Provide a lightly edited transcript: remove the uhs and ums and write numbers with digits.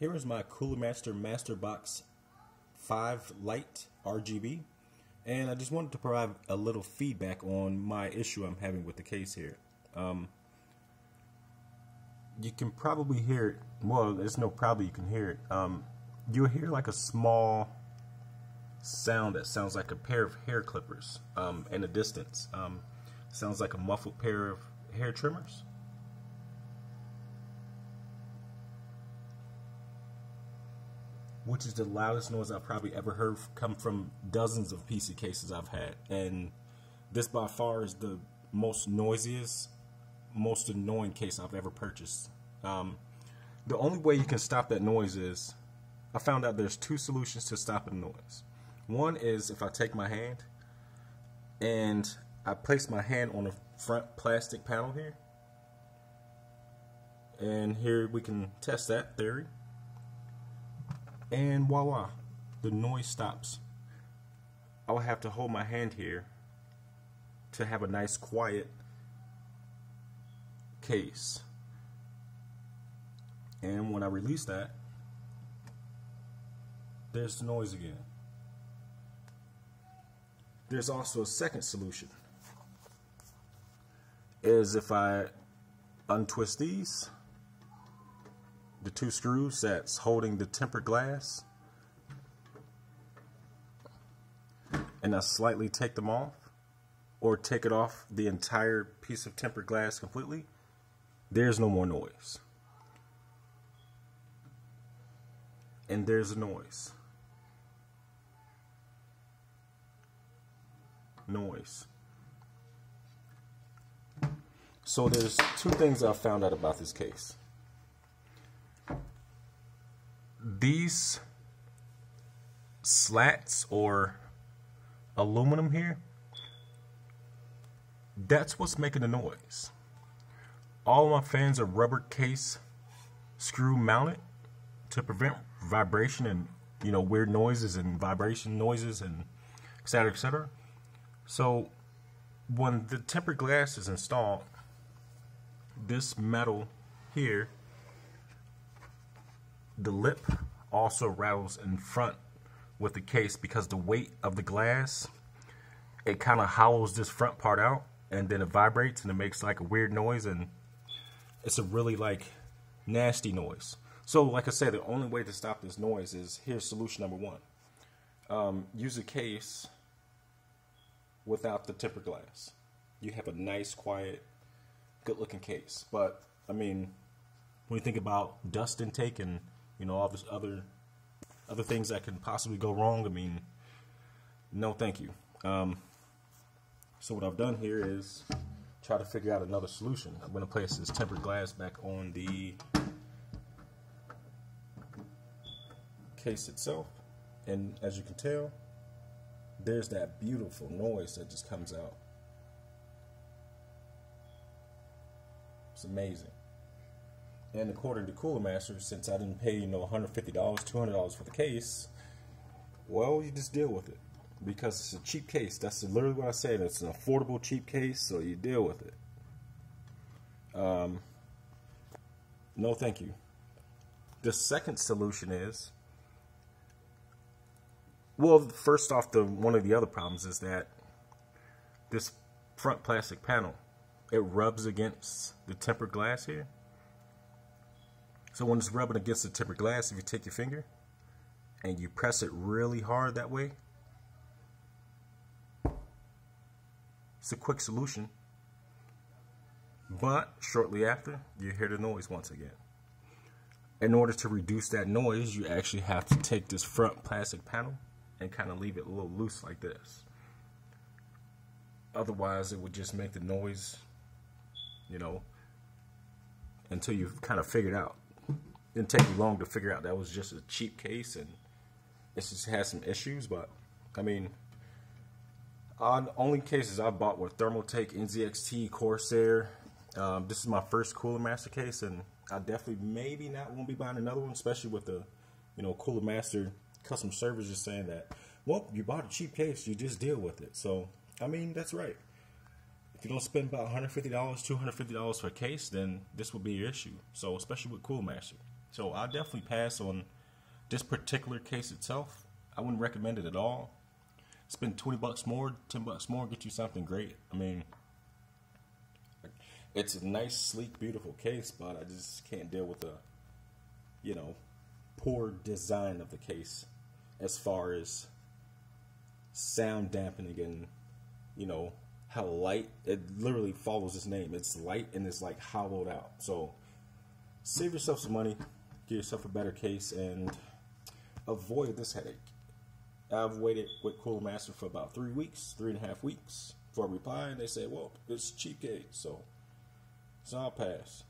Here is my Cooler Master MasterBox 5 Lite RGB, and I just wanted to provide a little feedback on my issue I'm having with the case here. You can probably hear it. Well, there's no probably you can hear it. You'll hear like a small sound that sounds like a pair of hair clippers in the distance. Sounds like a muffled pair of hair trimmers. Which is the loudest noise I've probably ever heard come from dozens of PC cases I've had. And this by far is the most noisiest, most annoying case I've ever purchased. The only way you can stop that noise is, I found out there's two solutions to stopping noise. One is if I take my hand and I place my hand on the front plastic panel here. And here we can test that theory. And voila, the noise stops. I will have to hold my hand here to have a nice quiet case. And when I release that, there's the noise again. There's also a second solution. Is if I untwist these, the two screws that's holding the tempered glass, and I slightly take them off, or take it off the entire piece of tempered glass completely, there's no more noise. And there's a noise. Noise. So there's two things I found out about this case. These slats or aluminum here, that's what's making the noise. All my fans are rubber case screw mounted to prevent vibration and, you know, weird noises and vibration noises and etc., etc. So when the tempered glass is installed, this metal here, the lip also rattles in front with the case because the weight of the glass, it kind of hollows this front part out, and then it vibrates and it makes like a weird noise, and it's a really like nasty noise. So like I said, the only way to stop this noise is, here's solution number one. Use a case without the tempered glass. You have a nice, quiet, good looking case. But I mean, when you think about dust intake and, you know, all this other things that can possibly go wrong, I mean, no thank you. So what I've done here is try to figure out another solution. I'm going to place this tempered glass back on the case itself, and as you can tell, there's that beautiful noise that just comes out. It's amazing. And according to Cooler Master, since I didn't pay, you know, $150, $200 for the case, well, you just deal with it, because it's a cheap case. That's literally what I said. It's an affordable, cheap case, so you deal with it. No thank you. The second solution is, well, first off, one of the other problems is that this front plastic panel, it rubs against the tempered glass here. So when it's rubbing against the tempered glass, if you take your finger and you press it really hard that way, it's a quick solution. But shortly after, you hear the noise once again. In order to reduce that noise, you actually have to take this front plastic panel and kind of leave it a little loose like this. Otherwise, it would just make the noise, you know, until you've kind of figured out. It didn't take me long to figure out that was just a cheap case and it just has some issues. But I mean, the only cases I bought were Thermaltake, NZXT, Corsair. This is my first Cooler Master case, and I definitely maybe not won't be buying another one, especially with the, you know, Cooler Master customer service just saying that, well, you bought a cheap case, you just deal with it. So I mean, that's right. If you don't spend about $150, $250 for a case, then this will be your issue. So especially with Cooler Master. So I'll definitely pass on this particular case itself. I wouldn't recommend it at all. Spend $20 more, $10 more, get you something great. I mean, it's a nice, sleek, beautiful case, but I just can't deal with the, you know, poor design of the case as far as sound dampening and, you know, how light. It literally follows its name. It's light and it's like hollowed out. So save yourself some money, get yourself a better case, and avoid this headache. I've waited with Cooler Master for about 3 weeks, 3.5 weeks for a reply, and they said, well, it's a cheap case, so I'll pass.